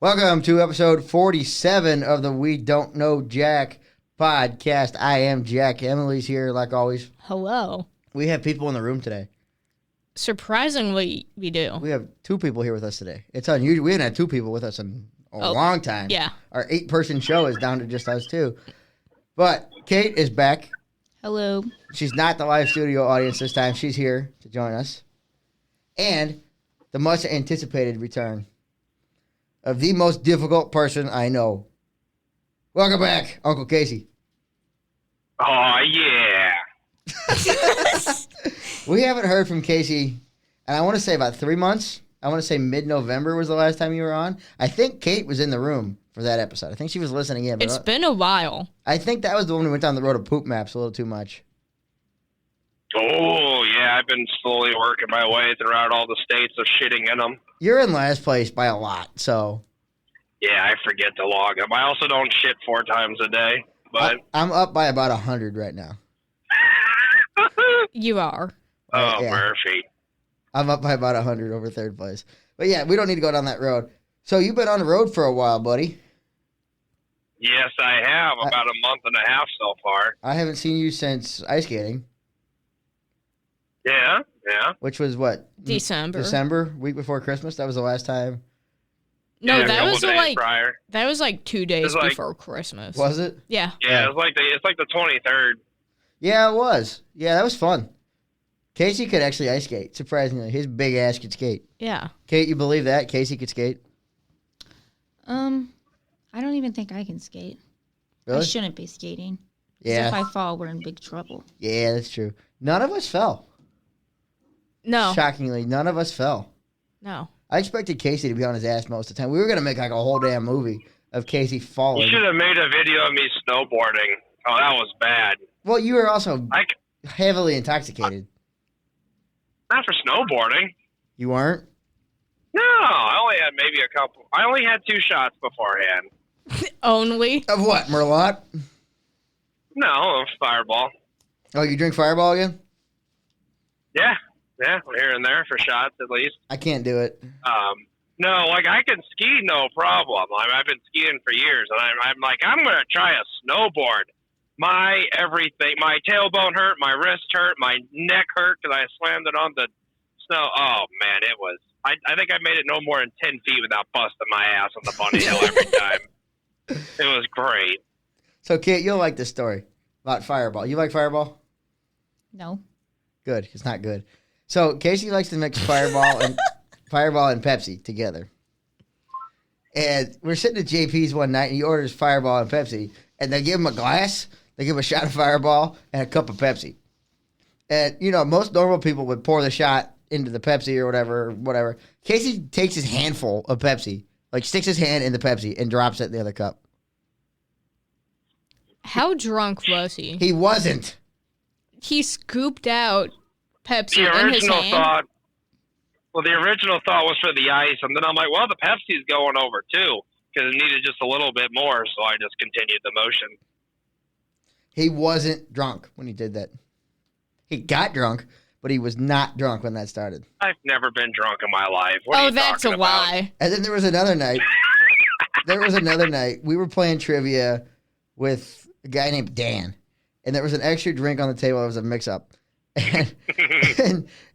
Welcome to episode 47 of the We Don't Know Jack podcast. I am Jack. Emily's here, like always. Hello. We have people in the room today. Surprisingly, we do. We have two people here with us today. It's unusual. We haven't had two people with us in a long time. Yeah. Our 8-person show is down to just us two. But Kate is back. Hello. She's not the live studio audience this time. She's here to join us. And the much anticipated return of the most difficult person I know. Welcome back, Uncle Casey. Oh, yeah. We haven't heard from Casey, and I want to say about 3 months. I want to say mid-November was the last time you were on. I think Kate was in the room for that episode. I think she was listening in. It's been a while. I think that was the one we went down the road of poop maps a little too much. Oh, yeah. I've been slowly working my way throughout all the states of shitting in them. You're in last place by a lot, so. Yeah, I forget to log them. I also don't shit 4 times a day, but. I'm up by about 100 right now. You are. Oh, yeah. Murphy. I'm up by about 100 over third place. But yeah, we don't need to go down that road. So you've been on the road for a while, buddy. Yes, I have. About a month and a half so far. I haven't seen you since ice skating. Yeah. Which was what? December. Week before Christmas. That was the last time. No, Yeah, a that couple was days like prior. that was like 2 days like- before Christmas. Was it? Yeah. Yeah, it's like the 23rd. Yeah, it was. Yeah, that was fun. Casey could actually ice skate. Surprisingly, his big ass could skate. Yeah. Kate, you believe that? Casey could skate? I don't even think I can skate. Really? I shouldn't be skating. 'Cause Yeah. If I fall, we're in big trouble. Yeah, that's true. None of us fell. No. Shockingly, none of us fell. No. I expected Casey to be on his ass most of the time. We were gonna make like a whole damn movie of Casey You falling. should have made a video of me snowboarding. Oh, that was bad. Well, you were also I, heavily intoxicated. not for snowboarding. You weren't? No, I only had maybe a couple. I only had 2 shots beforehand. Only. Of what, Merlot? No, Fireball. Oh, you drink Fireball again? Yeah, here and there for shots at least. I can't do it. No, like I can ski no problem. I've been skiing for years, and I'm like, I'm gonna try a snowboard. My everything, my tailbone hurt, my wrist hurt, my neck hurt because I slammed it on the snow. Oh man, it was. I think I made it no more than 10 feet without busting my ass on the bunny hill every time. It was great. So, Kate, you'll like this story about Fireball. You like Fireball? No. Good. It's not good. So, Casey likes to mix Fireball and Pepsi together. And we're sitting at JP's one night, and he orders Fireball and Pepsi, and they give him a glass, they give him a shot of Fireball and a cup of Pepsi. And, you know, most normal people would pour the shot into the Pepsi or whatever. Casey takes his handful of Pepsi, like sticks his hand in the Pepsi and drops it in the other cup. How drunk was he? He wasn't. He scooped out Pepsi The in his original hand. thought. Well, the original thought was for the ice, and then I'm like, well, the Pepsi's going over too because it needed just a little bit more, so I just continued the motion. He wasn't drunk when he did that. He got drunk, but he was not drunk when that started. I've never been drunk in my life. What are Oh, you that's a talking about? lie. And then there was another night. We were playing trivia with a guy named Dan, and there was an extra drink on the table. It was a mix-up.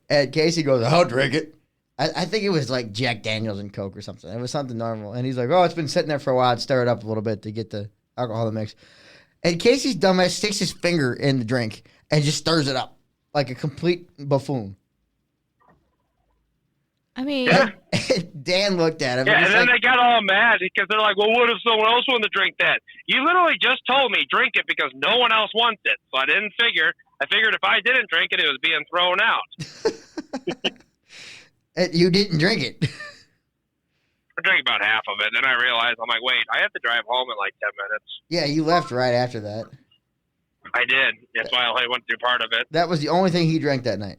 And Casey goes, I'll drink it. I think it was like Jack Daniels and Coke or something. It was something normal. And he's like, oh, it's been sitting there for a while. I'd stir it up a little bit to get the alcohol to mix. And Casey's dumbass sticks his finger in the drink and just stirs it up like a complete buffoon. I mean, Yeah. Dan looked at him. Yeah, and and he's then like, they got all mad because they're like, well, what if someone else wanted to drink that? You literally just told me drink it because no one else wants it. So I didn't figure. I figured if I didn't drink it, it was being thrown out. You didn't drink it. I drank about half of it. Then I realized, I'm like, wait, I have to drive home in like 10 minutes. Yeah, you left right after that. I did. That's why I only went through part of it. That was the only thing he drank that night.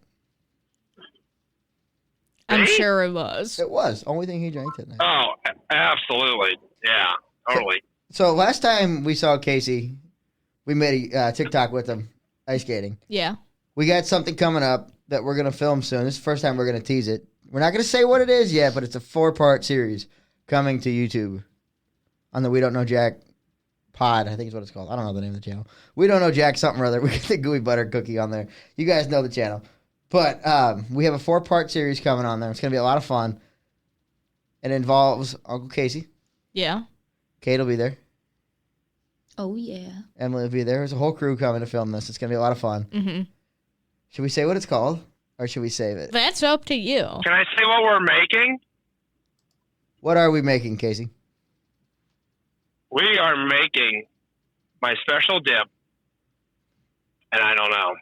I'm Me? sure it was. It was. Only thing he drank that night. Oh, absolutely. Yeah, totally. So last time we saw Casey, we made a TikTok with him ice skating. Yeah. We got something coming up that we're going to film soon. This is the first time we're going to tease it. We're not going to say what it is yet, but it's a 4-part series coming to YouTube on the We Don't Know Jack pod, I think is what it's called. I don't know the name of the channel. We Don't Know Jack something or other. We get the gooey butter cookie on there. You guys know the channel. But we have a 4-part series coming on there. It's going to be a lot of fun. It involves Uncle Casey. Yeah. Kate will be there. Oh, yeah. Emily will be there. There's a whole crew coming to film this. It's going to be a lot of fun. Mm-hmm. Should we say what it's called? Or should we save it? That's up to you. Can I say what we're making? What are we making, Casey? We are making my special dip, and I don't know.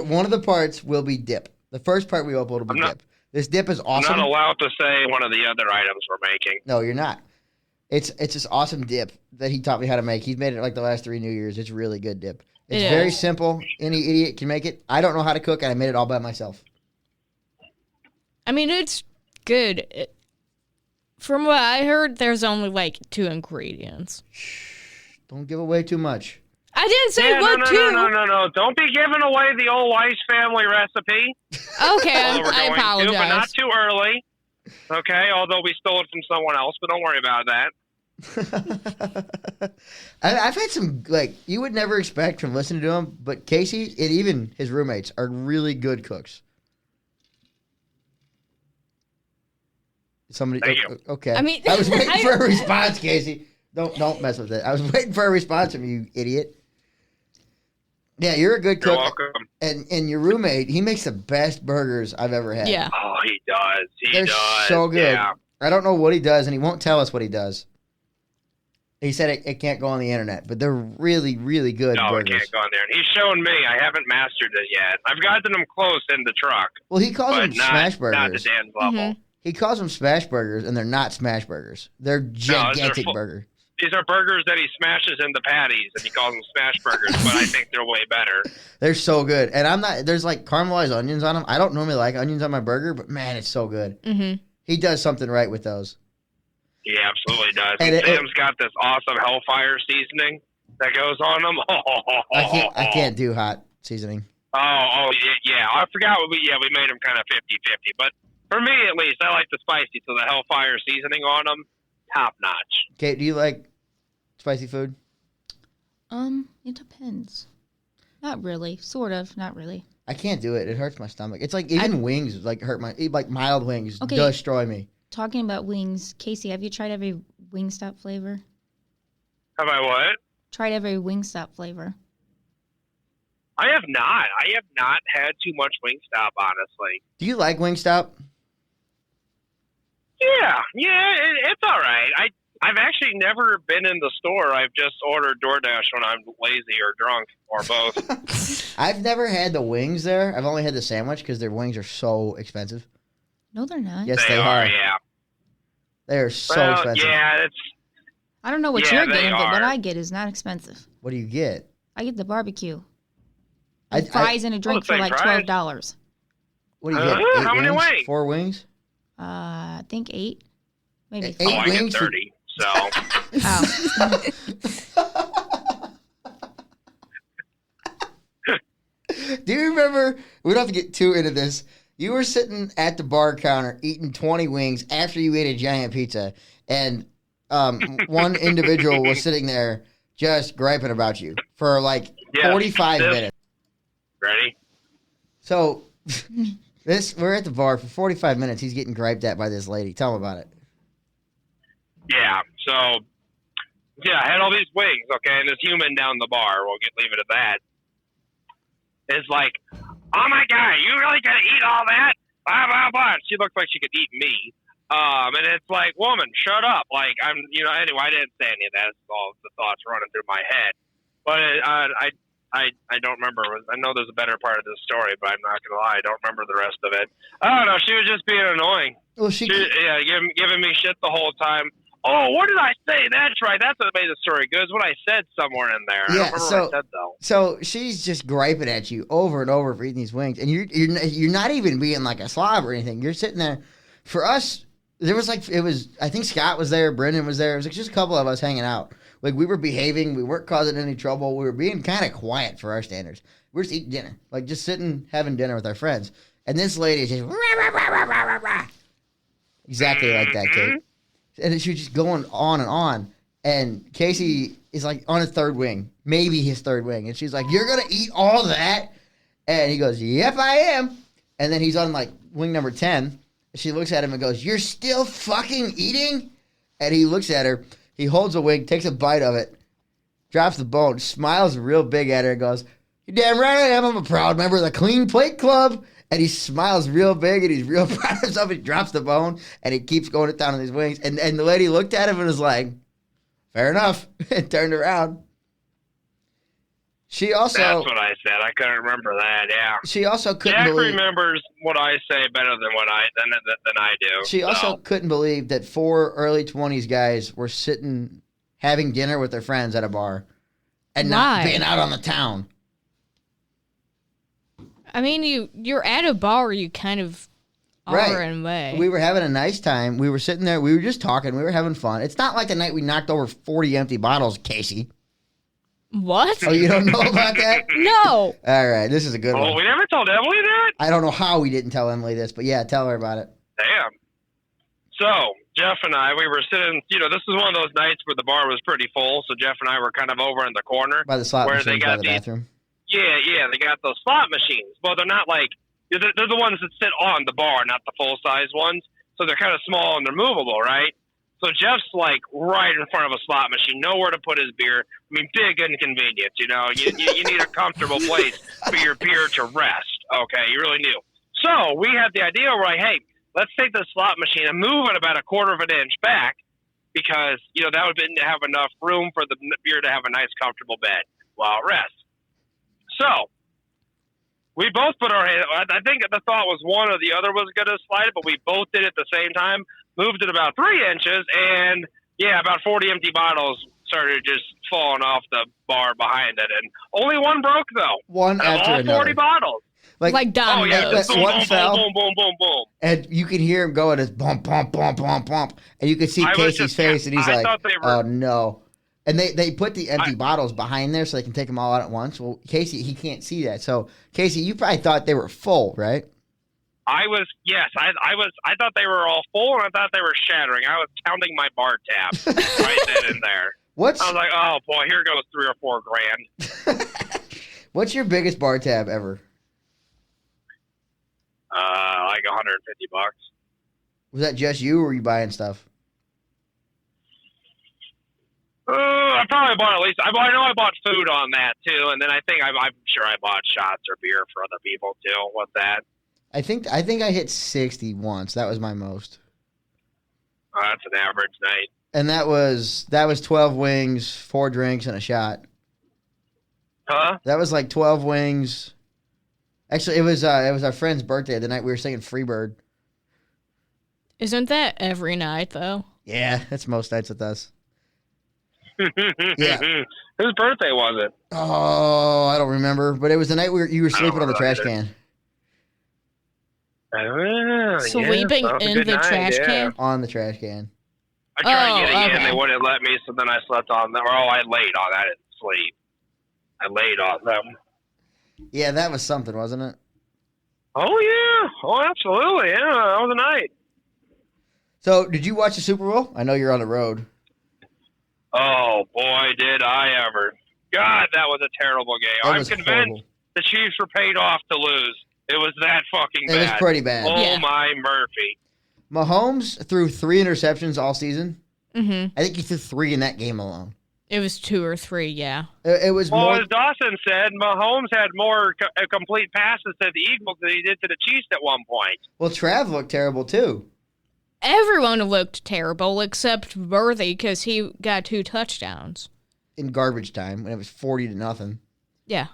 One of the parts will be dip. The first part we upload will be dip. This dip is awesome. I'm not allowed to say one of the other items we're making. No, you're not. It's this awesome dip that he taught me how to make. He's made it like the last 3 New Years. It's really good dip. It's very simple. Any idiot can make it. I don't know how to cook, and I made it all by myself. I mean, it's good. From what I heard, there's only like 2 ingredients. Don't give away too much. I didn't say what 2. No. Don't be giving away the old Weiss family recipe. Okay, I apologize. But not too early. Okay, although we stole it from someone else, but don't worry about that. I've had some, like, you would never expect from listening to him, but Casey and even his roommates are really good cooks. Thank you. Okay. I mean, I was waiting for a response, Casey. Don't mess with it. I was waiting for a response from you, idiot. Yeah, you're a good cook. You're welcome. And your roommate, he makes the best burgers I've ever had. Yeah. Oh, he does. They're so good. Yeah. I don't know what he does, and he won't tell us what he does. He said it can't go on the internet, but they're really, really good burgers. No, it can't go on there. And he's shown me. I haven't mastered it yet. I've gotten them close in the truck. Well, he calls them smash burgers. Not to Dan's level. Mm-hmm. He calls them smash burgers, and they're not smash burgers. They're gigantic burgers. These are burgers that he smashes into patties, and he calls them smash burgers, but I think they're way better. They're so good. And there's like caramelized onions on them. I don't normally like onions on my burger, but man, it's so good. Mm-hmm. He does something right with those. He absolutely does. And Sam's got this awesome Hellfire seasoning that goes on them. I can't do hot seasoning. Oh, yeah. I forgot. We made them kind of 50-50, but for me at least, I like the spicy, so the Hellfire seasoning on them, top notch. Kate, do you like spicy food? It depends. Not really. Sort of. Not really. I can't do it. It hurts my stomach. It's like even wings like hurt like mild wings destroy me. Talking about wings, Casey, have you tried every Wingstop flavor? Have I what? Tried every Wingstop flavor. I have not. I have not had too much Wingstop, honestly. Do you like Wingstop? Yeah, it's all right. I've actually never been in the store. I've just ordered DoorDash when I'm lazy or drunk or both. I've never had the wings there. I've only had the sandwich because their wings are so expensive. No, they're not. Yes, they are. are. Yeah, they are so expensive. Yeah, I don't know what you're getting, but what I get is not expensive. What do you get? I get the barbecue. Fries and a drink for like $12. What do you get? 8 how many wings? 4 wings? I think 8. Maybe 8 5. I wings get 30. So. Do you remember? We don't have to get too into this. You were sitting at the bar counter eating 20 wings after you ate a giant pizza, and one individual was sitting there just griping about you for like 45 minutes. Ready? So we're at the bar for 45 minutes. He's getting griped at by this lady. Tell him about it. Yeah. So, I had all these wings, okay, and this human down the bar, leave it at that, is like, oh my God, you really gonna eat all that? Blah, blah, blah. She looked like she could eat me. And it's like, woman, shut up. Like, anyway, I didn't say any of that. It's all the thoughts running through my head. But I don't remember. I know there's a better part of this story, but I'm not going to lie. I don't remember the rest of it. I don't know. She was just being annoying. Well, giving me shit the whole time. Oh, what did I say? That's right. That's what made the story good. It's what I said somewhere in there. I don't remember what I said, though. So she's just griping at you over and over for eating these wings, and you're not even being like a slob or anything. You're sitting there. For us, there was like I think Scott was there, Brendan was there. It was like just a couple of us hanging out. Like we were behaving, we weren't causing any trouble. We were being kind of quiet for our standards. We were just eating dinner, like just sitting having dinner with our friends. And this lady is just exactly like that, Kate. And she was just going on and on. And Casey is like on his third wing, maybe his third wing. And she's like, "You're going to eat all that?" And he goes, "Yep, I am." And then he's on like wing number 10. She looks at him and goes, "You're still fucking eating?" And he looks at her. He holds a wing, takes a bite of it, drops the bone, smiles real big at her and goes, "You're damn right I am. I'm a proud member of the Clean Plate Club." And he smiles real big and he's real proud of himself. He drops the bone and he keeps going it down on his wings. And the lady looked at him and was like, "Fair enough," and turned around. She also... That's what I said. I couldn't remember that, yeah. She also couldn't Jack believe... remembers what I say better than than I do. She also couldn't believe that 4 early 20s guys were sitting having dinner with their friends at a bar and not being out on the town. I mean, you're at a bar, you kind of are in a way. We were having a nice time. We were sitting there. We were just talking. We were having fun. It's not like the night we knocked over 40 empty bottles, Casey. What? Oh, you don't know about that? No. All right. This is a good one. We never told Emily that? I don't know how we didn't tell Emily this, but yeah, tell her about it. Damn. So, Jeff and I, we were sitting, this is one of those nights where the bar was pretty full, so Jeff and I were kind of over in the corner. By the slot where machines they got by the bathroom. Yeah, they got those slot machines. Well, they're not like, they're the ones that sit on the bar, not the full-size ones. So they're kind of small and they're movable, right? So Jeff's like right in front of a slot machine, nowhere to put his beer. I mean, big inconvenience, you need a comfortable place for your beer to rest, okay? You really do. So we had the idea, we're like, hey, let's take the slot machine and move it about a quarter of an inch back because, that would have enough room for the beer to have a nice, comfortable bed while it rests. So, we both put our hand, I think the thought was one or the other was going to slide it, but we both did it at the same time, moved it about 3 inches, and about 40 empty bottles started just falling off the bar behind it. And only one broke, though. One after all another. 40 bottles. Like dominoes. Oh, yeah, just boom, one boom, fell. boom, boom, boom, boom. And you could hear him going, "It's bump, bump, bump, bump, bump." And you could see Casey's face, and he's like, "Oh, no." And they put the empty bottles behind there so they can take them all out at once. Well, Casey, he can't see that. So, Casey, you probably thought they were full, right? I thought they were all full, and I thought they were shattering. I was counting my bar tabs right then and there. I was like, oh, boy, here goes 3 or 4 grand. What's your biggest bar tab ever? Like $150. Was that just you, or were you buying stuff? I probably bought at least. I know I bought food on that too, and then I'm sure I bought shots or beer for other people too. What's that? I think I hit 60 once. That was my most. Oh, that's an average night. And that was 12 wings, 4 drinks, and a shot. Huh? That was like 12 wings. Actually, it was our friend's birthday the night we were singing Freebird. Isn't that every night though? Yeah, that's most nights with us. Yeah. Whose birthday was it? Oh, I don't remember, but it was the night you were sleeping on the trash can. Sleeping in the trash can? On the trash can. I tried getting in, they wouldn't let me, so then I slept on them. I laid on. I didn't sleep. I laid on them. Yeah, that was something, wasn't it? Oh, yeah. Oh, absolutely. Yeah, that was a night. So, did you watch the Super Bowl? I know you're on the road. Oh, boy, did I ever. God, that was a terrible game. I'm convinced the Chiefs were paid off to lose. It was that fucking bad. It was pretty bad. Oh, my Murphy. Mahomes threw 3 interceptions all season. Mm-hmm. I think he threw 3 in that game alone. It was 2 or 3, yeah. It was more. Well, as Dawson said, Mahomes had more complete passes to the Eagles than he did to the Chiefs at one point. Well, Trav looked terrible, too. Everyone looked terrible except Worthy because he got 2 touchdowns. In garbage time when it was 40-0. Yeah.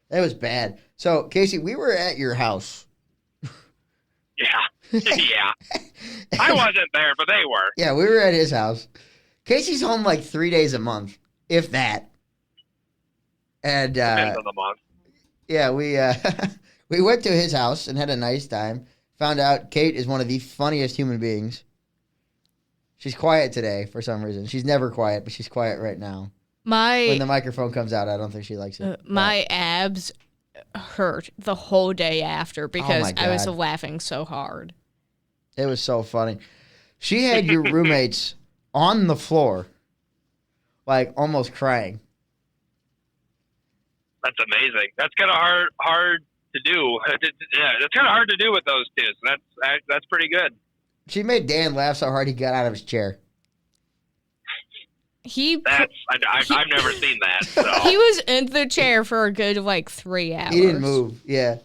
That was bad. So, Casey, we were at your house. Yeah. Yeah. I wasn't there, but they were. Yeah, we were at his house. Casey's home like 3 days a month, if that. And End of the month. Yeah, we went to his house and had a nice time. Found out Kate is one of the funniest human beings. She's quiet today for some reason. She's never quiet, but she's quiet right now. When the microphone comes out, I don't think she likes it. My abs hurt the whole day after because I was laughing so hard. It was so funny. She had your roommates on the floor, like almost crying. That's amazing. That's kind of hard to do. Yeah, that's kind of hard to do with those two. So that's pretty good. She made Dan laugh so hard he got out of his chair. I've never seen that. So. He was in the chair for a good 3 hours. He didn't move. Yeah.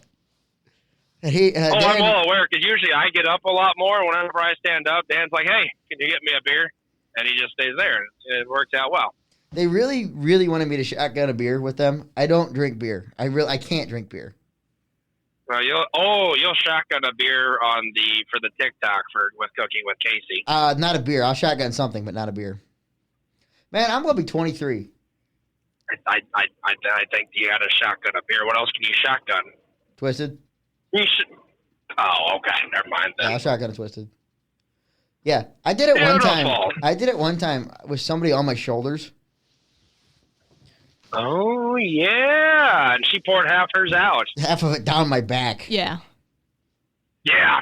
And Dan, I'm well aware because usually I get up a lot more. Whenever I stand up, Dan's like, "Hey, can you get me a beer?" And he just stays there. It works out well. They really, really wanted me to shotgun a beer with them. I don't drink beer. I can't drink beer. Well, you'll shotgun a beer for the TikTok with cooking with Casey. Not a beer. I'll shotgun something, but not a beer. Man, I'm gonna be 23. I think you got to shotgun a beer. What else can you shotgun? Twisted. You should. Oh, okay. Never mind then. Yeah, I'll shotgun a Twisted. Yeah, I did it one time. Beautiful. I did it one time with somebody on my shoulders. Oh yeah, and she poured half hers out. Half of it down my back. Yeah. Yeah,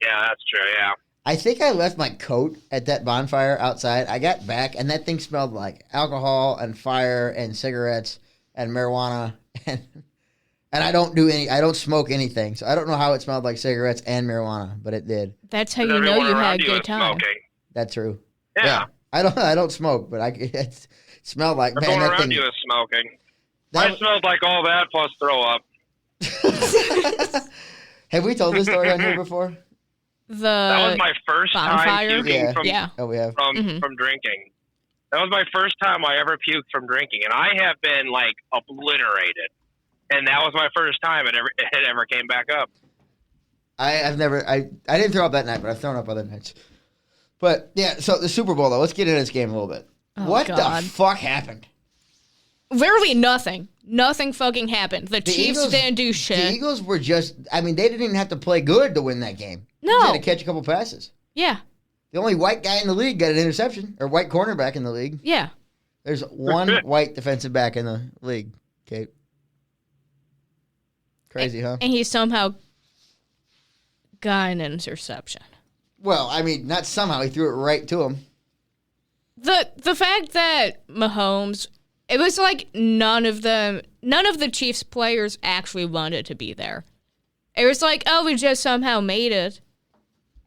that's true. Yeah. I think I left my coat at that bonfire outside. I got back, and that thing smelled like alcohol and fire and cigarettes and marijuana. And I don't smoke anything, so I don't know how it smelled like cigarettes and marijuana, but it did. That's how you know you had a good time. Smoking. That's true. Yeah. I don't smoke, but it smelled like, Everyone man, that around thing. you is smoking. I smelled like all that plus throw up. Have we told this story on here before? That was my first bonfire? time puking Oh, we have. from drinking. That was my first time I ever puked from drinking, and I have been obliterated. And that was my first time it ever came back up. I didn't throw up that night, but I've thrown up other nights. But yeah, so the Super Bowl though, let's get into this game a little bit. Oh, what God. the fuck happened? Literally nothing. Nothing fucking happened. The Chiefs Eagles didn't do shit. The Eagles were they didn't even have to play good to win that game. No. They had to catch a couple passes. Yeah. The only white guy in the league got an interception, or white cornerback in the league. Yeah. There's one white defensive back in the league, Kate. Crazy, huh? And he somehow got an interception. Well, not somehow. He threw it right to him. The fact that Mahomes, it was like none of the Chiefs players actually wanted to be there. It was like, oh, we just somehow made it,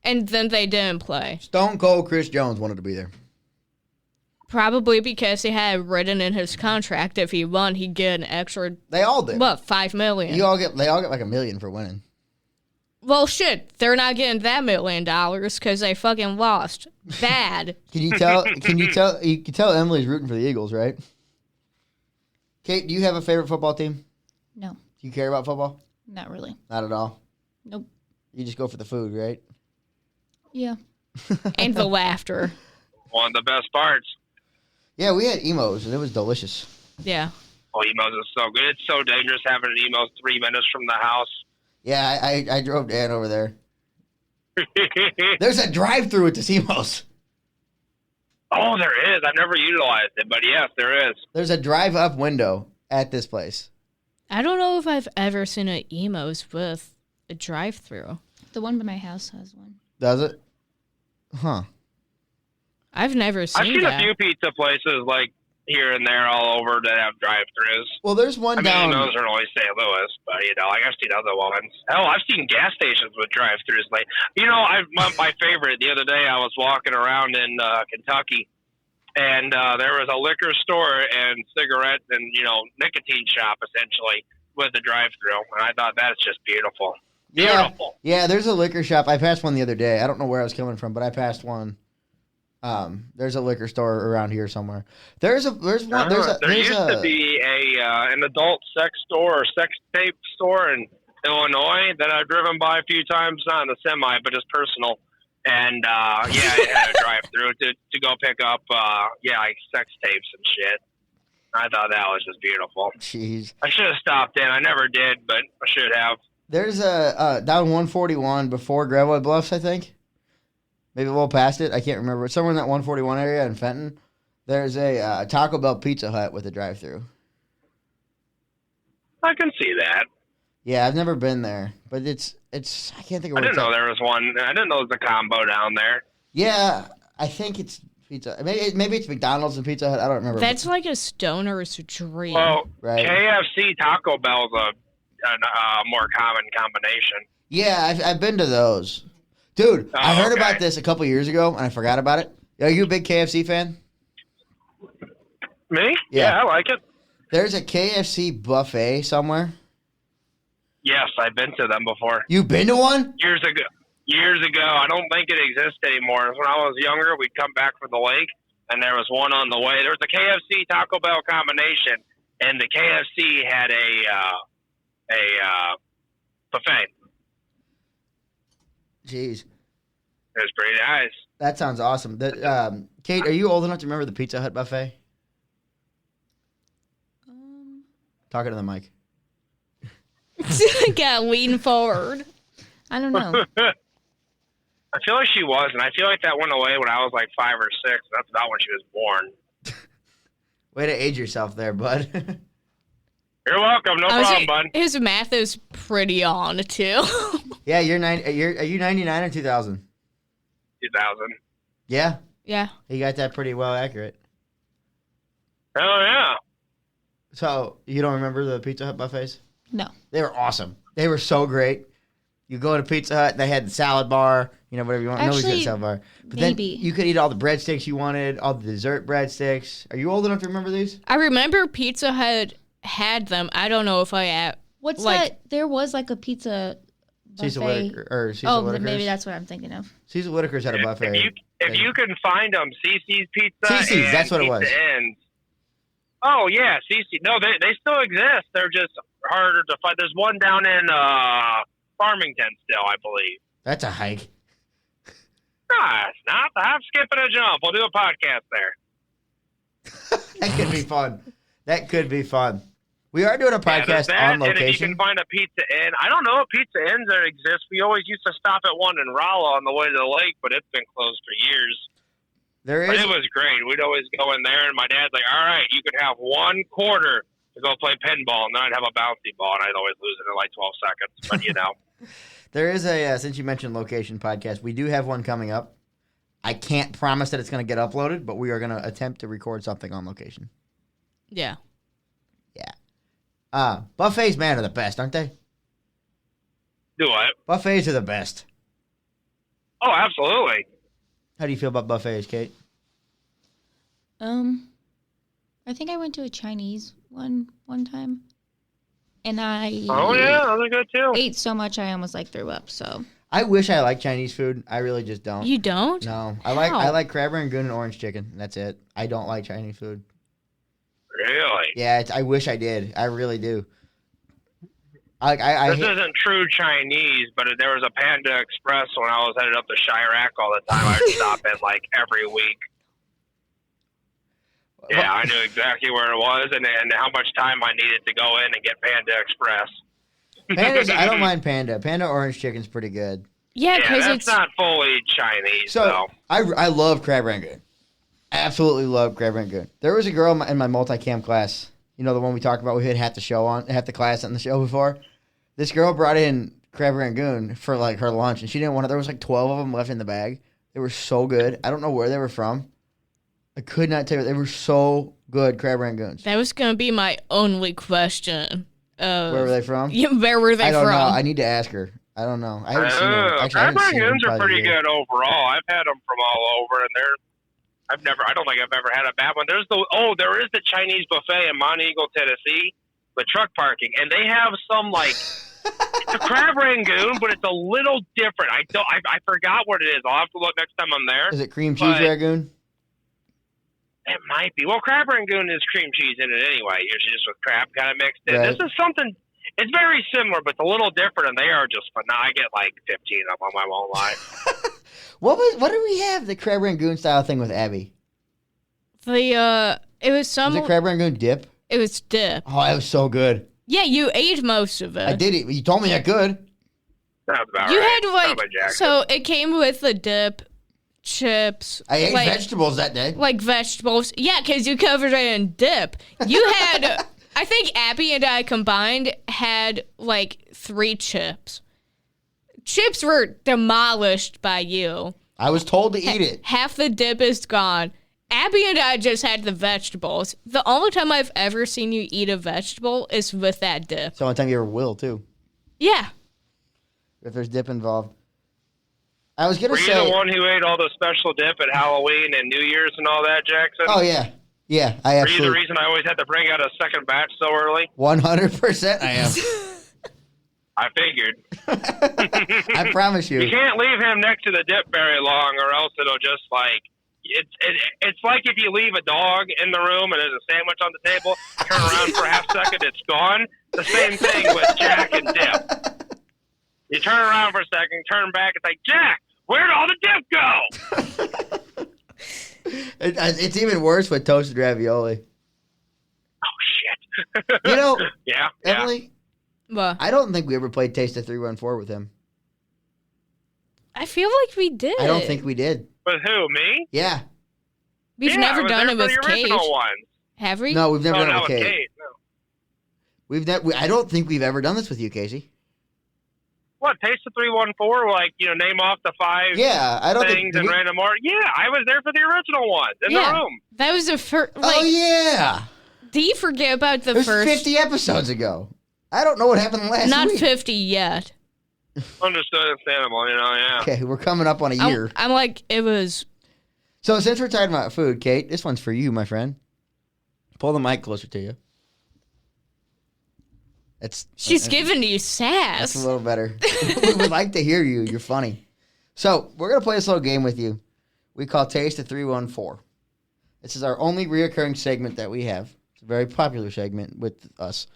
and then they didn't play. Stone Cold Chris Jones wanted to be there. Probably because he had written in his contract if he won, he'd get an extra. They all did. What, $5 million? They all get like $1 million for winning. Well, shit, they're not getting that $1 million because they fucking lost. Bad. You can tell Emily's rooting for the Eagles, right? Kate, do you have a favorite football team? No, Do you care about football? not really. Not at all. Nope. You just go for the food, right? Yeah. And the laughter. One of the best parts. Yeah, we had emos, and it was delicious. Yeah. Oh, emos is so good. It's so dangerous having an emos 3 minutes from the house. Yeah, I drove Dan over there. There's a drive-through at the emos. Oh, there is. I've never utilized it, but yes, there is. There's a drive-up window at this place. I don't know if I've ever seen an emos with a drive-through. The one by my house has one. Does it? Huh. I've never I've seen seen that. a few pizza places here and there all over that have drive-thrus. Well, there's one down. Those are only St. Louis, but I've seen other ones. Hell, I've seen gas stations with drive-thrus. My favorite. The other day, I was walking around in Kentucky, and there was a liquor store and cigarette and nicotine shop essentially with a drive-thru, and I thought that's just beautiful. Beautiful. Yeah, there's a liquor shop. I passed one the other day. I don't know where I was coming from, but I passed one. There's a liquor store around here somewhere. There used to be an adult sex store or sex tape store in Illinois that I've driven by a few times, not in the semi, but just personal. And it had a drive-through to go pick up sex tapes and shit. I thought that was just beautiful. Jeez. I should have stopped in. I never did, but I should have. There's a down 141 before Greenwood Bluffs, I think. Maybe a little past it. I can't remember. It's somewhere in that 141 area in Fenton. There's a Taco Bell Pizza Hut with a drive-thru. I can see that. Yeah, I've never been there, but it's. I can't think of. I What didn't know there was one. I didn't know there was a combo down there. Yeah, I think it's pizza. Maybe it's McDonald's and Pizza Hut. I don't remember. That's like a stoner's dream. Well, Right. KFC Taco Bell's a more common combination. Yeah, I've been to those. Dude, I heard okay. about this a couple years ago, and I forgot about it. Are you a big KFC fan? Me? Yeah. Yeah, I like it. There's a KFC buffet somewhere. Yes, I've been to them before. You've been to one? Years ago. I don't think it exists anymore. When I was younger, we'd come back from the lake, and there was one on the way. There was a KFC Taco Bell combination, and the KFC had a buffet. Jeez. It was pretty nice. That sounds awesome. Kate, are you old enough to remember the Pizza Hut buffet? Talking to the mic. Gotta lean forward. I don't know. I feel like she was, and I feel like that went away when I was like 5 or 6. That's about when she was born. Way to age yourself there, bud. You're welcome. No problem, bud. His math is pretty on too. Yeah, are you 99 or 2000? 2000. Yeah, Yeah. you got that pretty well accurate. Oh, yeah. So, you don't remember the Pizza Hut buffets? No. They were awesome. They were so great. You go to Pizza Hut, they had the salad bar, whatever you want. Nobody's got a Actually, salad bar. But maybe. then you could eat all the breadsticks you wanted, all the dessert breadsticks. Are you old enough to remember these? I remember Pizza Hut had them. I don't know if What's like- that? There was like a pizza Cecil buffet. Whitaker, or Cecil Oh, Whitaker's. maybe that's what I'm thinking of. Cecil Whitaker's had a buffet. If you can find them, CC's Pizza. CC's, and that's what it Pizza was. Ends. Oh, yeah, CC. No, they still exist. They're just harder to find. There's one down in Farmington still, I believe. That's a hike. Nah, it's not. I'm skipping a jump. We'll do a podcast there. That could be fun. That could be fun. We are doing a Yeah, there's podcast that, on and if you location. can find a Pizza Inn. I don't know if Pizza Inns that exist. We always used to stop at one in Rolla on the way to the lake, but it's been closed for years. There But is. it was great. We'd always go in there, and my dad's like, all right, you could have 1 quarter to go play pinball, and then I'd have a bouncy ball, and I'd always lose it in like 12 seconds. But, There is a, since you mentioned location podcast, we do have one coming up. I can't promise that it's going to get uploaded, but we are going to attempt to record something on location. yeah. Buffets, man, are the best, aren't they? do what? Buffets are the best. Oh, absolutely. How do you feel about buffets, Kate? I think I went to a Chinese one time, and I Oh, yeah, those are good, too. ate so much I almost like threw up. So I wish I liked Chinese food. I really just don't. You don't? No, How? I like crab rangoon and orange chicken. That's it. I don't like Chinese food. Really? Yeah, I wish I did. I really do. I This isn't true Chinese, but there was a Panda Express when I was headed up to Chirac all the time. I'd stop in like every week. Yeah, I knew exactly where it was and how much time I needed to go in and get Panda Express. Pandas, I don't mind Panda. Panda orange chicken's pretty good. Yeah, Yeah, because that's it's not fully Chinese, So though. I love crab rangoon. Absolutely love crab rangoon. There was a girl in my multicam class. You know, the one we talked about. We had half the class on the show before. This girl brought in crab rangoon for like her lunch, and she didn't want it. There was like 12 of them left in the bag. They were so good. I don't know where they were from. I could not tell you. They were so good, crab rangoons. that was gonna be my only question. Where were they from? Yeah, where were they I don't from? know. I need to ask her. I don't know. I haven't seen them. Actually, I Crab haven't seen them rangoons are probably pretty here. good overall. I've had them from all over, and I don't think I've ever had a bad one. There is the Chinese buffet in Mount Eagle, Tennessee, with truck parking, and they have some like it's a crab rangoon, but it's a little different. I forgot what it is. I'll have to look next time I'm there. Is it cream cheese But- rangoon? It might be. Well, crab rangoon is cream cheese in it anyway. Usually just with crab kind of mixed in. Right. This is something. It's very similar, but it's a little different, and they are just fun. I get like 15 of them. I won't lie. What did we have? The crab rangoon style thing with Abby. It was Was it crab rangoon dip? It was dip. Oh, that was so good. Yeah, you ate most of it. I did it. You told me I could. Sounds about You right. had Sounds like Jackson. so it came with the dip, chips. I ate like, vegetables that day. like vegetables. Yeah, because you covered it in dip. You had, I think Abby and I combined had like 3 chips. Chips were demolished by you. I was told to eat it. Half the dip is gone. Abby and I just had the vegetables. The only time I've ever seen you eat a vegetable is with that dip. It's the only time you ever will, too. Yeah. If there's dip involved. I was going to Were say... you the one who ate all the special dip at Halloween and New Year's and all that, Jackson? Oh, yeah. Yeah, I Were absolutely... you the reason I always had to bring out a second batch so early? 100% I am. I figured. I promise you. You can't leave him next to the dip very long, or else it'll just like it's like if you leave a dog in the room and there's a sandwich on the table, turn around for a half second, it's gone. The same thing with Jack and dip. You turn around for a second, turn back, it's like, Jack, where'd all the dip go? It's even worse with toasted ravioli. Oh shit. You know, yeah. Emily, Well, I don't think we ever played Taste of 314 with him. I feel like we did. I don't think we did. With who? Me? Yeah. We've Yeah, never I was done there it for with the Kate. original ones. Have we? No, we've never Oh, done it not with with Kate. Kate. No. I don't think we've ever done this with you, Casey. What, Taste of 314? Like, name off the 5 Yeah, I don't things think... in random order? Yeah, I was there for the original ones in the room. That was the first. Oh, yeah. Do you forget about the It was first? 50 episodes ago. I don't know what happened last Not week. 50 yet. Understood, understandable, yeah. Okay, we're coming up on a year. I'm like, it was. So since we're talking about food, Kate, this one's for you, my friend. Pull the mic closer to you. She's giving you That's sass. a little better. We would like to hear you. You're funny. So we're going to play this little game with you. We call Taste of 314. This is our only reoccurring segment that we have. It's a very popular segment with us.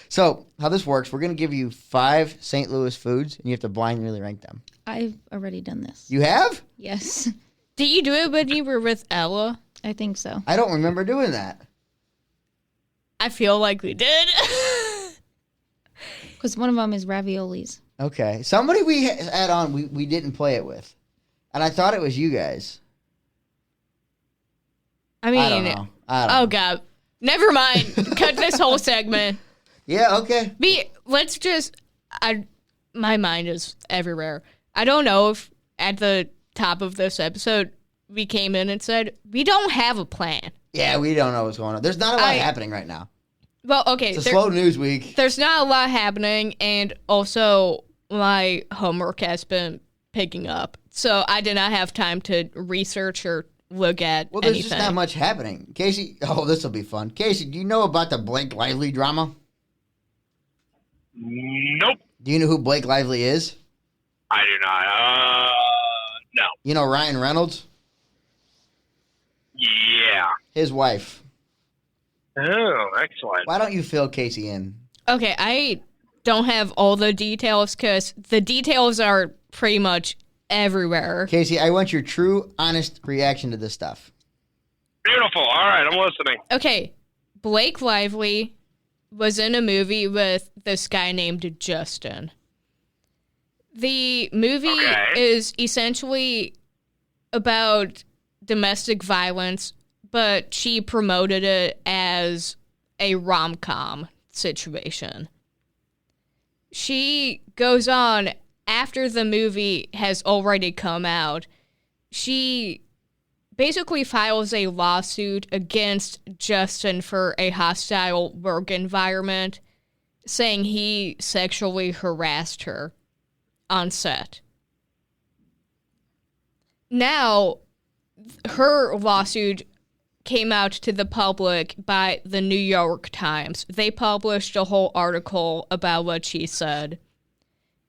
So how this works, we're going to give you 5 St. Louis foods, and you have to blindly rank them. I've already done this. You have? Yes, Did you do it when you were with Ella? I think so. I don't remember doing that. I feel like we did. Because one of them is raviolis. Okay. Somebody we had on, we didn't play it with. And I thought it was you guys. I mean, I don't know. Oh God, never mind. Cut this whole segment. Yeah, okay. Let's just. My mind is everywhere. I don't know if at the top of this episode we came in and said we don't have a plan. Yeah, we don't know what's going on. There's not a lot happening right now. Well, okay. It's a slow news week. There's not a lot happening, and also my homework has been picking up, so I did not have time to research or look at Well, there's anything. just not much happening. Casey, this will be fun. Casey, do you know about the Blake Lively drama? Nope, Do you know who Blake Lively is? I do not. No. You know Ryan Reynolds? Yeah. His wife. Oh, excellent. Why don't you fill Casey in? Okay, I don't have all the details because the details are pretty much everywhere. Casey, I want your true, honest reaction to this stuff. Beautiful. All right, I'm listening. Okay, Blake Lively was in a movie with this guy named Justin. The movie is essentially about domestic violence, but she promoted it as a rom-com situation. She goes on, after the movie has already come out, she basically files a lawsuit against Justin for a hostile work environment, saying he sexually harassed her on set. Now, her lawsuit came out to the public by the New York Times. They published a whole article about what she said.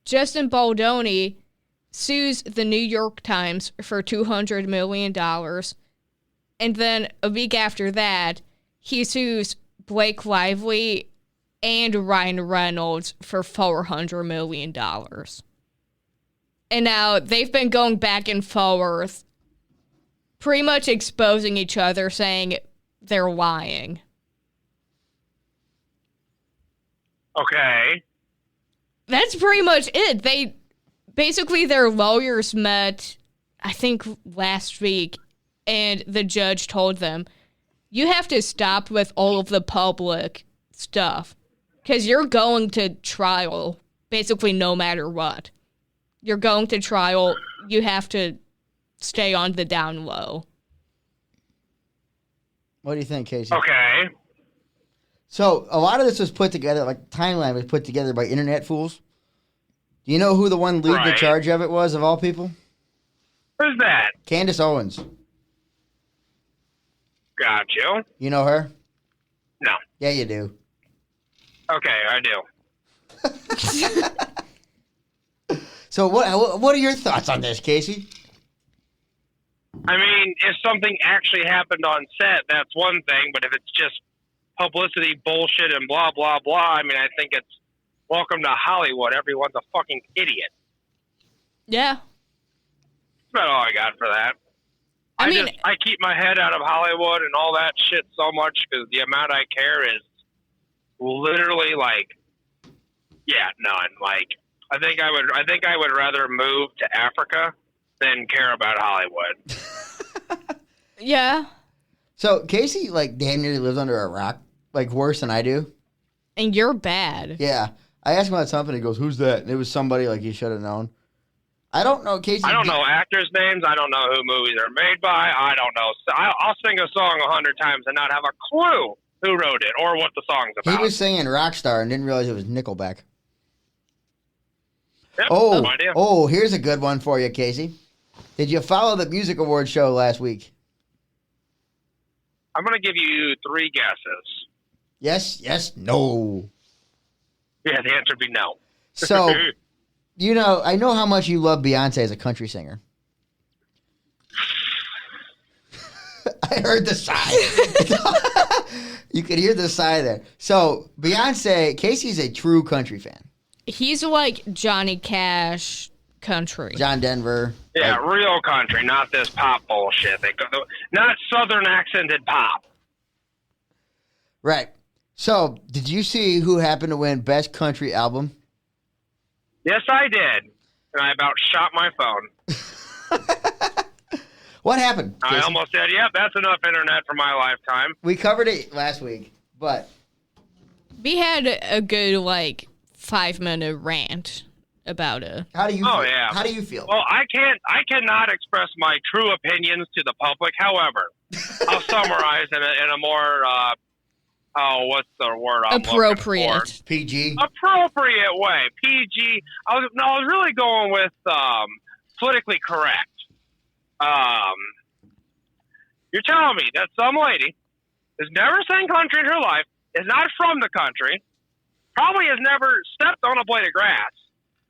Justin Baldoni sues the New York Times for $200 million. And then a week after that, he sues Blake Lively and Ryan Reynolds for $400 million. And now they've been going back and forth, pretty much exposing each other, saying they're lying. Okay. That's pretty much it. Their lawyers met, I think, last week, and the judge told them, you have to stop with all of the public stuff. Because you're going to trial basically no matter what. You're going to trial, you have to stay on the down low. What do you think, Casey? Okay. So a lot of this was put together, like timeline was put together by internet fools. Do you know who the one leading the Right. charge of it was, of all people? Who's that? Candace Owens. Got you. You know her? No. Yeah, you do. Okay, I do. So what are your thoughts on this, Casey? I mean, if something actually happened on set, that's one thing. But if it's just publicity bullshit and blah, blah, blah, I mean, I think it's welcome to Hollywood. Everyone's a fucking idiot. Yeah. That's about all I got for that. I mean, I keep my head out of Hollywood and all that shit so much because the amount I care is literally like, yeah, none. Like, I think I would rather move to Africa than care about Hollywood. yeah. So Casey, like, damn nearly lives under a rock, like worse than I do. And you're bad. Yeah. I asked him about something. He goes, "Who's that?" And it was somebody like he should have known. I don't know, Casey. I don't know actors' names. I don't know who movies are made by. I don't know. I'll sing a song 100 times and not have a clue who wrote it or what the song's about. He was singing Rockstar and didn't realize it was Nickelback. Yep, Oh, no idea. oh, here's a good one for you, Casey. Did you follow the music awards show last week? I'm going to give you 3 guesses. Yes, yes, no. Yeah, the answer would be no. So, you know, I know how much you love Beyonce as a country singer. I heard the sigh. You could hear the sigh there. So, Beyonce, Casey's a true country fan. He's like Johnny Cash country. John Denver. Yeah, like- real country, not this pop bullshit. Not Southern accented pop. Right. So, did you see who happened to win Best Country Album? Yes, I did. And I about shot my phone. What happened, I Casey? almost said, yep, that's enough internet for my lifetime. We covered it last week, but We had a good, 5-minute rant about it. how do you Oh, feel? yeah. How do you feel? Well, I cannot express my true opinions to the public. However, I'll summarize in a more, what's the word I'm looking for? Appropriate. PG? Appropriate way. PG. I was really going with politically correct. You're telling me that some lady has never sang country in her life, is not from the country, probably has never stepped on a blade of grass,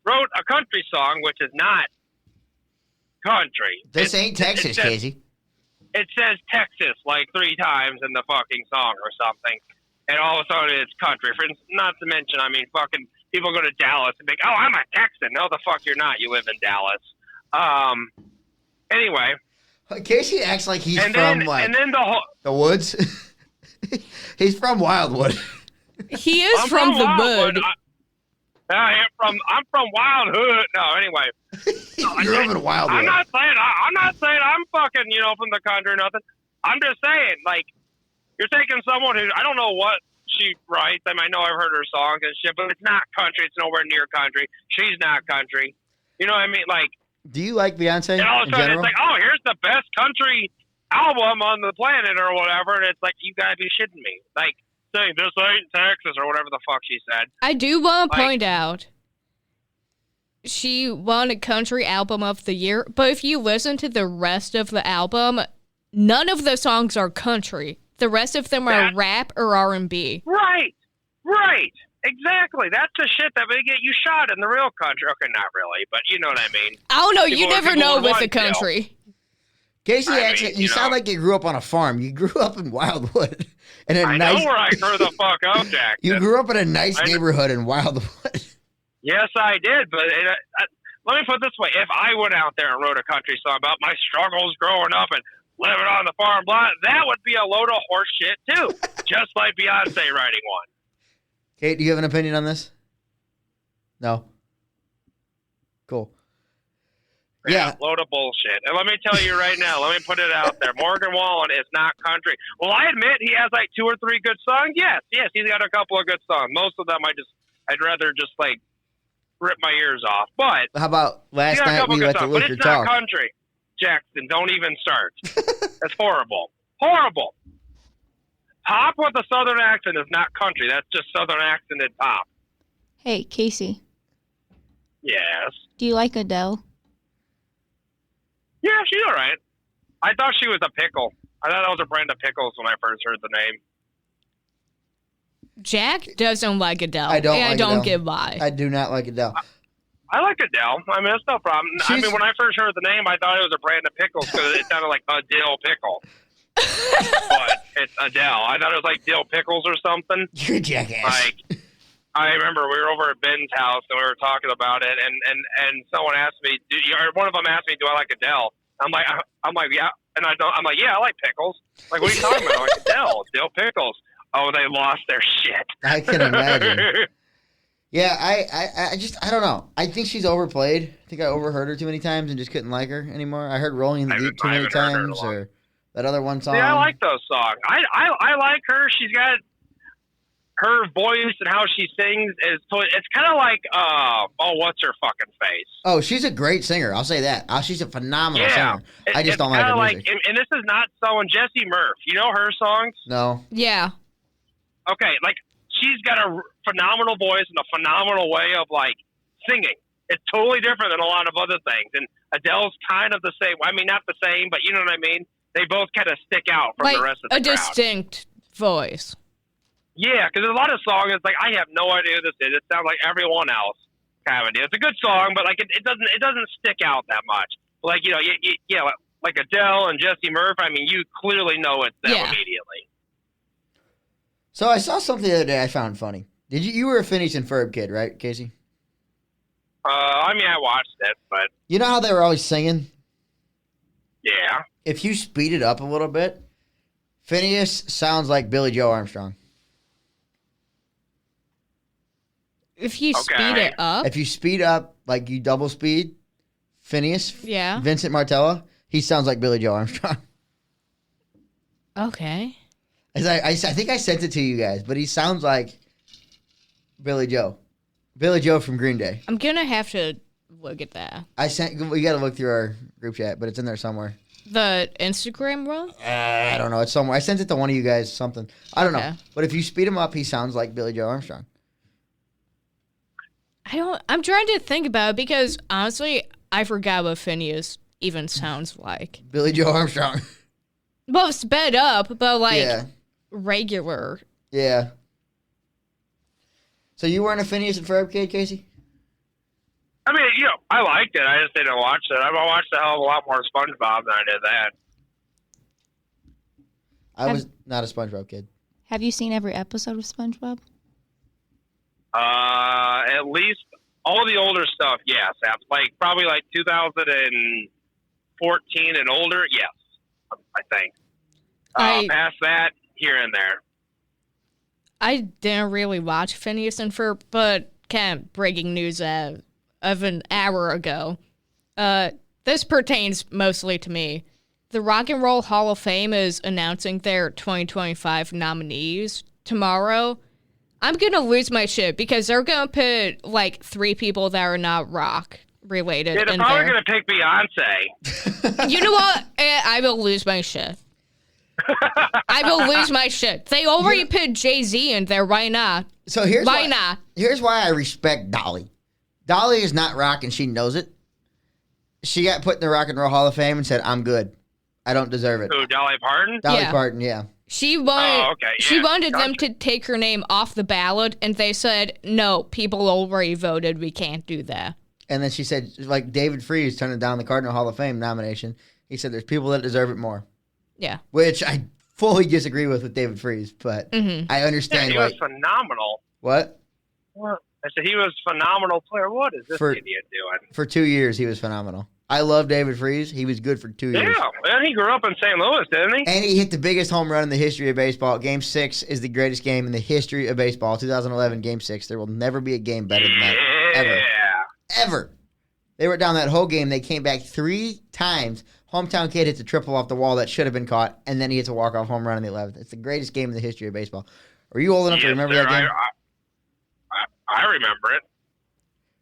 wrote a country song which is not country. This ain't Texas, Casey. It says Texas like 3 times in the fucking song or something. And all of a sudden it's country. For instance, not to mention, I mean, fucking people go to Dallas and think, oh, I'm a Texan. No, the fuck you're not. You live in Dallas. Anyway. Casey acts like he's And from, then the whole... the woods. He's from Wildwood. He is I'm from the Wildwood. wood. I'm from Wildwood. No, anyway. You grew up in Wildwood. I'm not saying I'm fucking, from the country or nothing. I'm just saying, you're taking someone who, I don't know what she writes. I mean, I know I've heard her songs and shit, but it's not country. It's nowhere near country. She's not country. You know what I mean? Do you like Beyonce And all of a in sudden general? it's oh, here's the best country album on the planet or whatever. And it's like, you gotta be shitting me. Saying this ain't Texas or whatever the fuck she said. I do want to point out, she won a country album of the year, but if you listen to the rest of the album, none of the songs are country. The rest of them are rap or R&B. Right. Exactly. That's the shit that would get you shot in the real country. Okay, not really, but you know what I mean. I don't know. You People- never people know would with want the country. Casey, I mean, actually, you you sound know. like you grew up on a farm. You grew up in Wildwood. In a I nice, know where I grew the fuck up, Jack. You grew up in a nice I know. neighborhood in Wildwood. Yes, I did, but let me put it this way. If I went out there and wrote a country song about my struggles growing up and living on the farm, blah, that would be a load of horse shit, too. Just like Beyonce writing one. Kate, do you have an opinion on this? No? Cool. Yeah. Load of bullshit. And let me tell you right now, let me put it out there. Morgan Wallen is not country. Well, I admit he has like 2 or 3 good songs. Yes, he's got a couple of good songs. Most of them I'd rather just like rip my ears off. But How about last he's got a night couple we good let the songs. But liquor it's not talk? country. Jackson, don't even start. That's horrible. Horrible. Pop with a southern accent is not country. That's just southern accented pop. Hey, Casey, Yes. do you like Adele? Yeah, she's all right. I thought she was a pickle. I thought that was a brand of pickles when I first heard the name. Jack doesn't like Adele. I don't and like I don't Adele. get why. I do not like Adele. I like Adele. I mean, that's no problem. I She's- mean, when I first heard the name, I thought it was a brand of pickles because it sounded like a dill pickle. But it's Adele. I thought it was like dill pickles or something. You're a jackass. Like, I remember we were over at Ben's house and we were talking about it, and someone asked me, or one of them asked me, "Do I like Adele?" I'm like, yeah, and I'm like, yeah, I like pickles. Like, what are you talking about? I'm like, Adele, dill pickles. Oh, they lost their shit. I can imagine. Yeah, I don't know. I think she's overplayed. I think I overheard her too many times and just couldn't like her anymore. I heard Rolling in the Deep too many haven't heard her in a times, long- or that other one song. Yeah, I like those songs. I like her. She's got her voice and how she sings is. It's kind of like what's her fucking face? Oh, she's a great singer. I'll say that. She's a phenomenal Yeah, singer. I just don't like her music. and this is not someone Jessie Murph. You know her songs? No. Yeah. Okay, like she's got a phenomenal voice and a phenomenal way of like singing. It's totally different than a lot of other things. And Adele's kind of the same. I mean, not the same, but you know what I mean. They both kind of stick out from Like the rest of the a crowd. distinct voice. Yeah, because there's a lot of songs. It's like I have no idea who this is. It sounds like everyone else kind of a deal. It's a good song, but like it doesn't stick out that much. Like like Adele and Jessie Murph. I mean, you clearly know it's them Yeah. immediately. So I saw something the other day I found funny. You were a Phineas and Ferb kid, right, Casey? I mean, I watched it, but You know how they were always singing? yeah. If you speed it up a little bit, Phineas sounds like Billy Joe Armstrong. If you Okay. speed it up, If you speed up, like you double speed, Phineas, yeah. Vincent Martella, he sounds like Billy Joe Armstrong. Okay. As I think I sent it to you guys, but he sounds like Billy Joe. Billy Joe from Green Day. I'm gonna have to look at that. We got to look through our group chat, but it's in there somewhere. The Instagram one? I don't know. It's somewhere. I sent it to one of you guys. Something. I don't know. Okay. But if you speed him up, he sounds like Billy Joe Armstrong. I'm trying to think about it because honestly, I forgot what Phineas even sounds like. Billy Joe Armstrong. Well, sped up, but like Yeah. regular. Yeah. So you weren't a Phineas and Ferb kid, Casey? I mean, I liked it. I just didn't watch it. I watched a hell of a lot more SpongeBob than I did that. I was not a SpongeBob kid. Have you seen every episode of SpongeBob? At least all the older stuff, yes. Like probably like 2014 and older, yes. I think. Past that, here and there. I didn't really watch Phineas and Ferb, but kind of breaking news of an hour ago. This pertains mostly to me. The Rock and Roll Hall of Fame is announcing their 2025 nominees tomorrow. I'm going to lose my shit because they're going to put like 3 people that are not rock related Yeah, they're in probably there. going to pick Beyonce. You know what? I will lose my shit. I will lose my shit. They already put Jay-Z in there. Why not? So here's Why not? Here's why I respect Dolly. Dolly is not rock and she knows it. She got put in the Rock and Roll Hall of Fame and said, "I'm good. I don't deserve it." Who, Dolly Parton? Dolly Yeah. Parton, yeah. She wanted, Oh, okay, she yeah, wanted them gotcha. to take her name off the ballot, and they said, no, people already voted. We can't do that. And then she said, like David Freese turning down the Cardinal Hall of Fame nomination. He said, "There's people that deserve it more," Yeah. which I fully disagree with David Freese, but I Yeah, understand. he was phenomenal. What? I said he was a phenomenal player. What is this idiot doing? For 2 years, he was phenomenal. I love David Freese. He was good for 2 years. Yeah, and he grew up in St. Louis, didn't he? And he hit the biggest home run in the history of baseball. Game 6 is the greatest game in the history of baseball. 2011, Game 6. There will never be a game better than that. Yeah. Ever. They were down that whole game. They came back 3 times. Hometown kid hits a triple off the wall that should have been caught, and then he hits a walk-off home run in the 11th. It's the greatest game in the history of baseball. Are you old enough to remember that game? I remember it.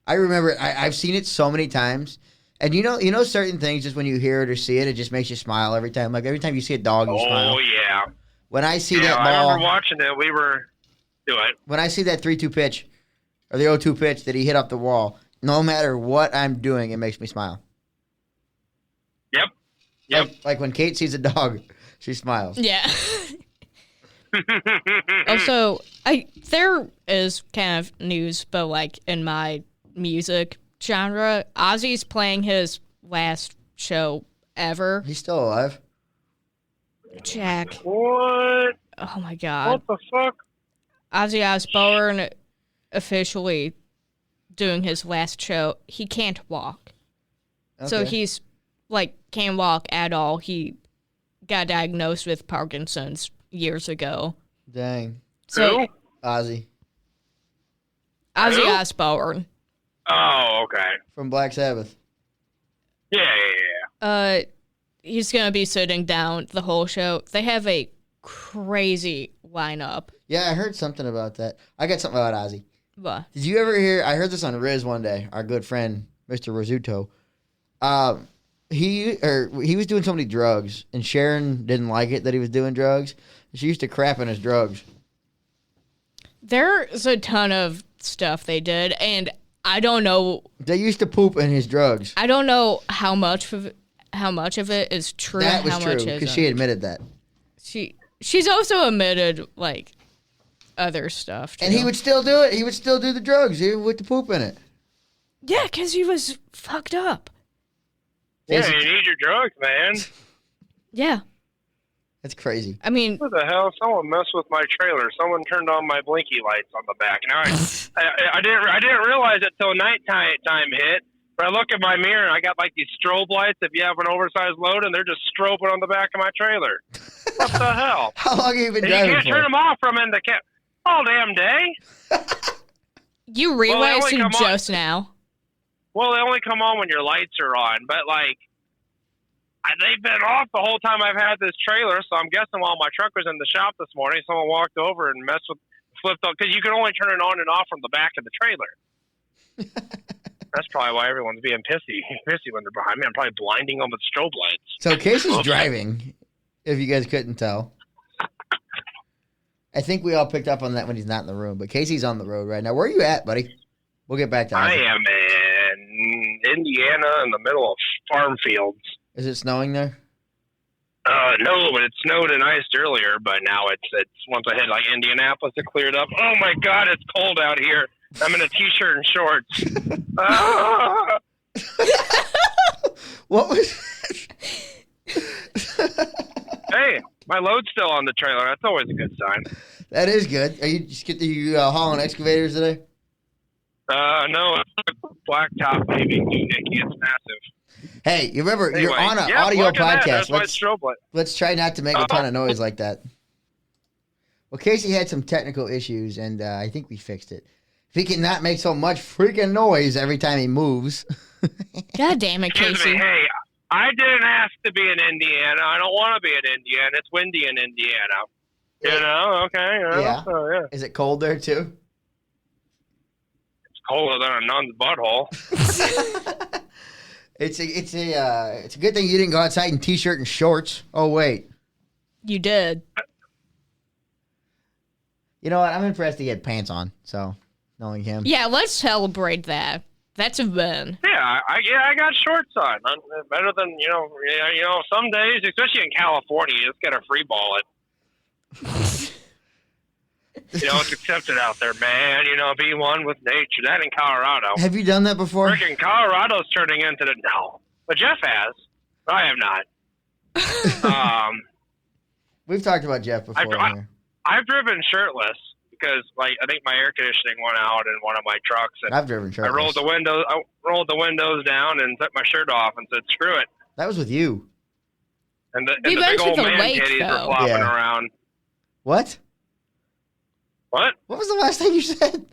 I remember it. I've seen it so many times. And you know certain things, just when you hear it or see it, it just makes you smile every time. Like every time you see a dog, you smile. Oh, yeah. When I see that I ball, remember watching it. We were doing. When I see that 3-2 pitch, or the 0-2 pitch that he hit off the wall, no matter what I'm doing, it makes me smile. Yep. Like when Kate sees a dog, she smiles. Yeah. Also, there is kind of news, but like in my music genre, Ozzy's playing his last show ever. He's still alive. Jack. What? Oh my God. What the fuck? Ozzy Osbourne officially doing his last show. He can't walk. Okay. So he's like can't walk at all. He got diagnosed with Parkinson's years ago. Dang. So Who? Ozzy Ozzy Who? Osbourne. Oh, okay. from Black Sabbath. Yeah. He's gonna be sitting down the whole show. They have a crazy lineup. Yeah, I heard something about that. I got something about Ozzy. But Did you ever hear? I heard this on Riz one day. Our good friend, Mr. Rizzuto. He was doing so many drugs, and Sharon didn't like it that he was doing drugs. She used to crap in his drugs. there's a ton of stuff they did, and I don't know. They used to poop in his drugs. I don't know how much of it is true. That and was how true much because isn't. she admitted that. She's also admitted like other stuff. Too. And he would still do it. He would still do the drugs, even with the poop in it. Yeah, because he was fucked up. Yeah, you need your drugs, man. Yeah, That's crazy. I mean, What the hell? Someone messed with my trailer. Someone turned on my blinky lights on the back. Now I didn't realize it till nighttime hit. But I look at my mirror and I got like these strobe lights. If you have an oversized load, and they're just strobing on the back of my trailer. What the hell? How long have you been And you driving can't for? turn them off from in the cab all damn day. you realized only it come on- just now. Well, they only come on when your lights are on. But like, they've been off the whole time I've had this trailer. So I'm guessing while my truck was in the shop this morning, someone walked over and flipped up because you can only turn it on and off from the back of the trailer. That's probably why everyone's being pissy when they're behind me. I'm probably blinding them with strobe lights. So Casey's driving, if you guys couldn't tell. I think we all picked up on that when he's not in the room. But Casey's on the road right now. Where are you at, buddy? We'll get back to I Ozzy. am in Indiana in the middle of farm fields. Is it snowing there? No, but it snowed and iced earlier, but now it's once I hit like Indianapolis, it cleared up. Oh my God, it's cold out here. I'm in a t-shirt and shorts. Ah! What was? Hey, my load's still on the trailer. That's always a good sign. That is good. Are you hauling excavators today? No, it's a blacktop baby. It's massive. Hey, you remember Anyway, you're on an yeah, audio look at that. podcast. That's my strobe light. Let's try not to make a ton of noise like that. Well, Casey had some technical issues, and I think we fixed it. If he can not make so much freaking noise every time he moves. God damn it, Excuse Casey. me. Hey, I didn't ask to be in Indiana. I don't want to be in Indiana. It's windy in Indiana. You know? Okay. Yeah. So, yeah. Is it cold there too? It's colder than a nun's butthole. It's a good thing you didn't go outside in t-shirt and shorts. Oh wait, You did. you know what? I'm impressed he had pants on. So knowing him, Yeah, let's celebrate that. That's a win. Yeah, I got shorts on. Better than some days, especially in California, you just gotta free ball it. It's accepted out there, man. Be one with nature. That in Colorado. have you done that before? Freaking Colorado's turning into the no. But Jeff has. I have not. We've talked about Jeff before. I- here. I've driven shirtless because, like, I think my air conditioning went out in one of my trucks, and I've driven I shirtless. rolled the windows down and took my shirt off and said, "Screw it." That was with you. And the We big went to old the man lake, titties were though. flopping Yeah. around. What? What? What was the last thing you said?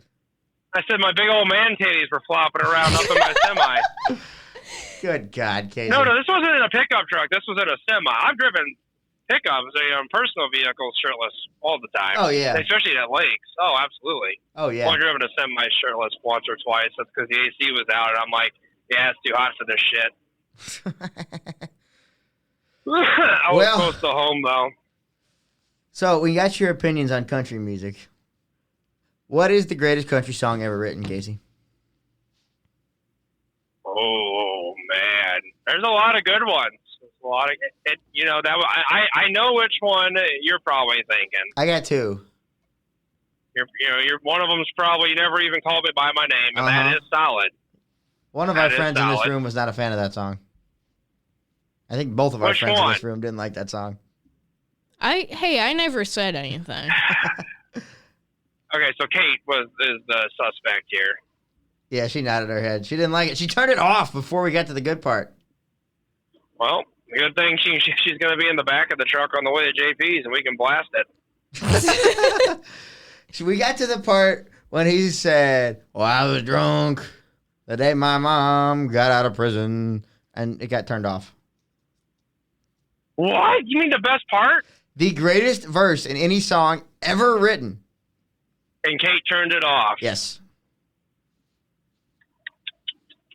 I said my big old man titties were flopping around up in my semi. Good God, Casey. No, this wasn't in a pickup truck. This was in a semi. I've driven pickups, personal vehicles shirtless all the time. Oh, yeah. Especially at lakes. Oh, absolutely. Oh, yeah. I've driven a semi shirtless once or twice. That's because the AC was out, and I'm like, yeah, it's too hot for this shit. I was close to home, though. So, we got your opinions on country music. What is the greatest country song ever written, Casey? Oh, man. There's a lot of good ones. There's a lot of it. You know, I know which one you're probably thinking. I got two. You're one of them's probably Never Even Called Me By My Name, and that is solid. One of our friends in this room was not a fan of that song. I think both of our friends in this room didn't like that song. I never said anything. Okay, so Kate is the suspect here. Yeah, she nodded her head. She didn't like it. She turned it off before we got to the good part. Well, good thing she's going to be in the back of the truck on the way to JP's, and we can blast it. So we got to the part when he said, well, I was drunk the day my mom got out of prison, and it got turned off. What? You mean the best part? The greatest verse in any song ever written. And Kate turned it off. Yes.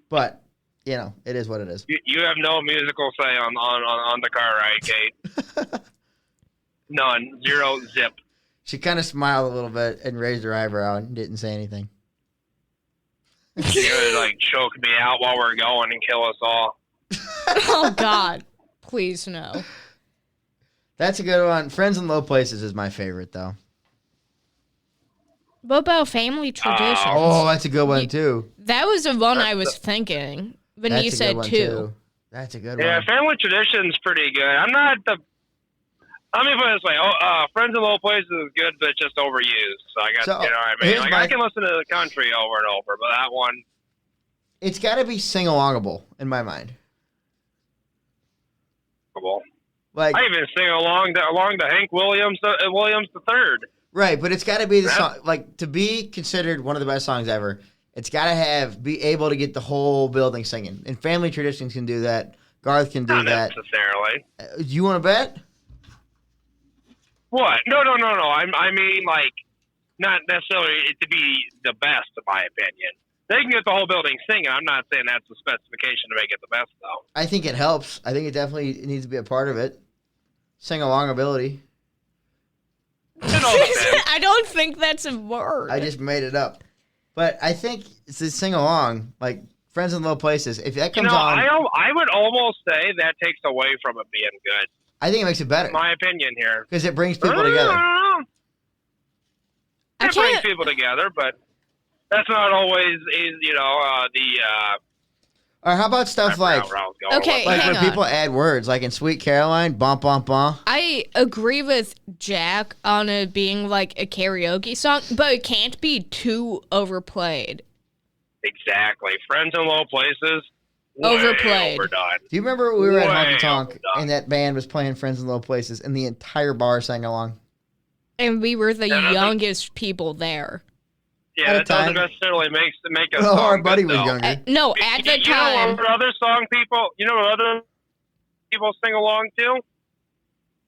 But, you know, it is what it is. You have no musical say on the car ride, Kate. None. Zero. Zip. She kind of smiled a little bit and raised her eyebrow and didn't say anything. She would, like, choke me out while we're going and kill us all. Oh, God. Please, no. That's a good one. Friends in Low Places is my favorite, though. What about Family Traditions? Oh, that's a good one, too. That was the one I was thinking when you said two. That's a good one. Yeah, Family Tradition's pretty good. I'm not the... Let me put it this way. Friends in Low Places is good, but it's just overused. So I guess, you know what I mean? Like, I can listen to the country over and over, but that one... It's got to be sing-alongable, in my mind. Like, I even sing along to Hank Williams III. Right, but it's got to be the song, like, to be considered one of the best songs ever, it's got to be able to get the whole building singing. And Family Traditions can do that. Garth can do that. Not necessarily. Do you want to bet? What? No. I mean, like, not necessarily to be the best, in my opinion. They can get the whole building singing. I'm not saying that's the specification to make it the best, though. I think it helps. I think it definitely needs to be a part of it. Sing-along ability. I don't think that's a word. I just made it up. But I think it's a sing-along, like Friends in Low Places. If that comes on... I would almost say that takes away from it being good. I think it makes it better. My opinion here. Because it brings people together. It brings people together, but that's not always, Or how about stuff like... Okay, like hang when on. people add words, like in Sweet Caroline, bum, bum, bum. I agree with Jack on it being like a karaoke song, but it can't be too overplayed. Exactly. Friends in Low Places. Overplayed. Overdone. Do you remember we were at Honky Tonk overdone. and that band was playing Friends in Low Places and the entire bar sang along? And we were the youngest people there. Yeah, At a that doesn't time. necessarily make a Oh, song our buddy good, was though. younger. No, at the You time. know what other song people? You know what other people sing along to?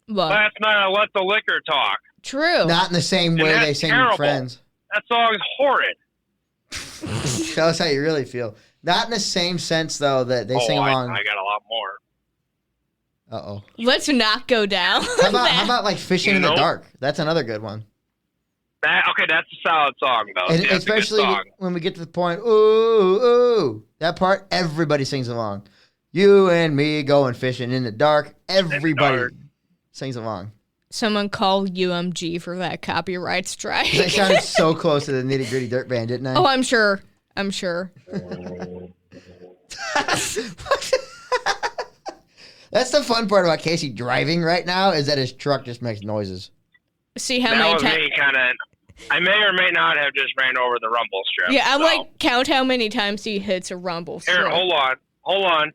What? Last night I let the liquor talk. True. Not in the same way that's they sing terrible. Friends. That song's horrid. Tell us how you really feel. Not in the same sense, though, that they sing along. I got a lot more. Uh-oh. Let's not go down. How about like Fishing in the Nope. Dark? That's another good one. Okay, that's a solid song though. And Yeah, that's a good especially song. when we get to the point, ooh, ooh, that part, everybody sings along. You and me going fishing in the dark. Everybody dark. sings along. Someone call UMG for that copyright strike. That sounded so close to the Nitty Gritty Dirt Band, didn't I? Oh, I'm sure. I'm sure. That's the fun part about Casey driving right now is that his truck just makes noises. See how That many was times. me kind of. I may or may not have just ran over the rumble strip. Yeah, I'm so. like, count how many times he hits a rumble. Here, strip. hold on.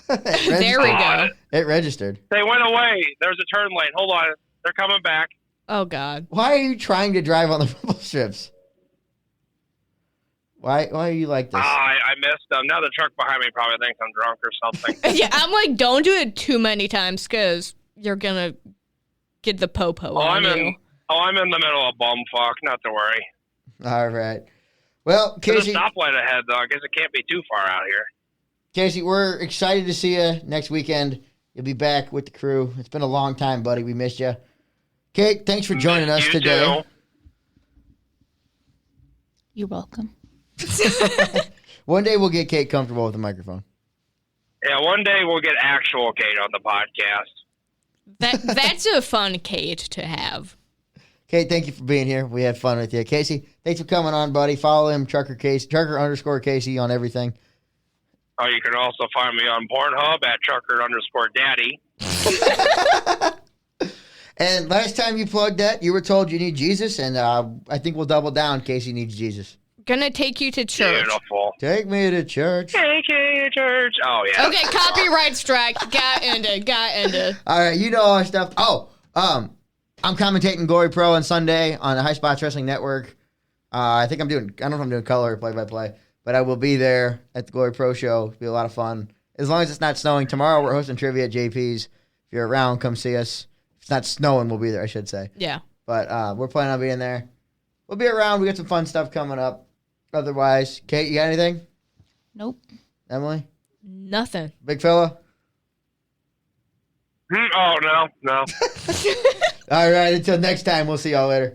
There we go. It registered. They went away. There's a turn lane. Hold on. They're coming back. Oh, God. Why are you trying to drive on the rumble strips? Why are you like this? I missed them. Now the truck behind me probably thinks I'm drunk or something. Yeah, I'm like, don't do it too many times because you're gonna get the popo on you. I'm in the middle of bumfuck. Not to worry. All right. Well, There's a Casey, stoplight ahead, though. I guess it can't be too far out here. Casey, we're excited to see you next weekend. You'll be back with the crew. It's been a long time, buddy. We missed you. Kate, thanks for joining us You today. too. You're welcome. One day we'll get Kate comfortable with the microphone. Yeah, one day we'll get actual Kate on the podcast. That's a fun Kate to have. Kate, thank you for being here. We had fun with you. Casey, thanks for coming on, buddy. Follow him, Trucker_Casey on everything. Oh, you can also find me on Pornhub at Trucker_Daddy. And last time you plugged that, you were told you need Jesus, and I think we'll double down. Casey needs Jesus. Gonna take you to church. Beautiful. Take me to church. Take me to church. Oh, yeah. Okay, copyright strike. Got ended. All right, you know all our stuff. Oh, I'm commentating Glory Pro on Sunday on the High Spots Wrestling Network. I don't know if I'm doing color or play-by-play, but I will be there at the Glory Pro show. It'll be a lot of fun. As long as it's not snowing. Tomorrow we're hosting trivia at JP's. If you're around, come see us. If it's not snowing, we'll be there, I should say. Yeah. But we're planning on being there. We'll be around. We got some fun stuff coming up. Otherwise, Kate, you got anything? Nope. Emily? Nothing. Big fella? Oh, no. All right, until next time, we'll see y'all later.